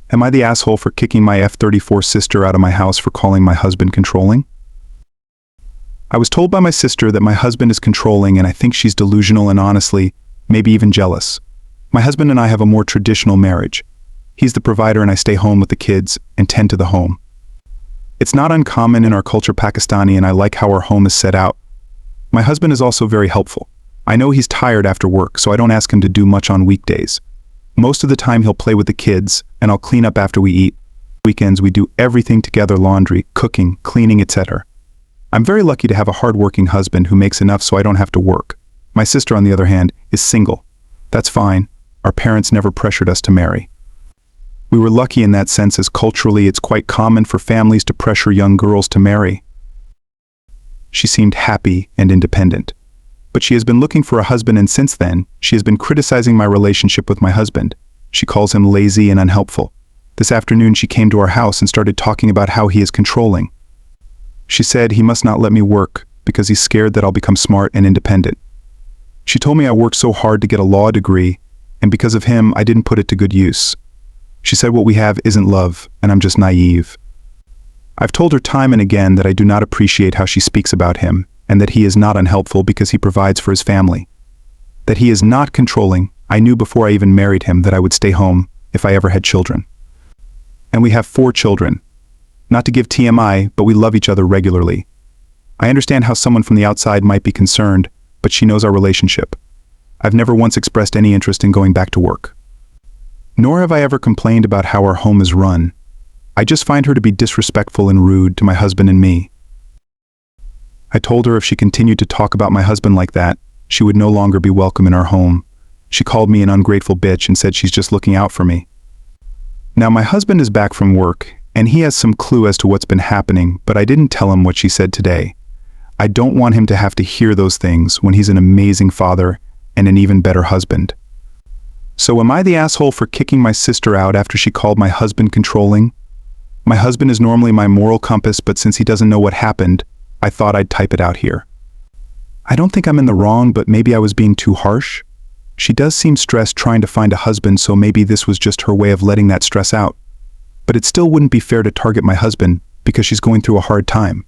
Am I the asshole for kicking my f34 sister out of my house for calling my husband controlling? I was told by my sister that my husband is controlling, and I think she's delusional and honestly, maybe even jealous. My husband and I have a more traditional marriage. He's the provider and I stay home with the kids and tend to the home. It's not uncommon in our culture Pakistani, and I like how our home is set out. My husband is also very helpful. I know he's tired after work, so I don't ask him to do much on weekdays. Most of the time he'll play with the kids, and I'll clean up after we eat. Weekends we do everything together: laundry, cooking, cleaning, etc. I'm very lucky to have a hard-working husband who makes enough so I don't have to work. My sister, on the other hand, is single. That's fine. Our parents never pressured us to marry. We were lucky in that sense, as culturally it's quite common for families to pressure young girls to marry. She seemed happy and independent. But she has been looking for a husband, and since then, she has been criticizing my relationship with my husband. She calls him lazy and unhelpful. This afternoon she came to our house and started talking about how he is controlling. She said he must not let me work because he's scared that I'll become smart and independent. She told me I worked so hard to get a law degree, and because of him I didn't put it to good use. She said what we have isn't love, and I'm just naive. I've told her time and again that I do not appreciate how she speaks about him, and that he is not unhelpful because he provides for his family. That he is not controlling. I knew before I even married him that I would stay home if I ever had children. And we have 4 children. Not to give TMI, but we love each other regularly. I understand how someone from the outside might be concerned, but she knows our relationship. I've never once expressed any interest in going back to work. Nor have I ever complained about how our home is run. I just find her to be disrespectful and rude to my husband and me. I told her if she continued to talk about my husband like that, she would no longer be welcome in our home. She called me an ungrateful bitch and said she's just looking out for me. Now my husband is back from work, and he has some clue as to what's been happening, but I didn't tell him what she said today. I don't want him to have to hear those things when he's an amazing father and an even better husband. So am I the asshole for kicking my sister out after she called my husband controlling? My husband is normally my moral compass, but since he doesn't know what happened, I thought I'd type it out here. I don't think I'm in the wrong, but maybe I was being too harsh. She does seem stressed trying to find a husband, so maybe this was just her way of letting that stress out. But it still wouldn't be fair to target my husband because she's going through a hard time.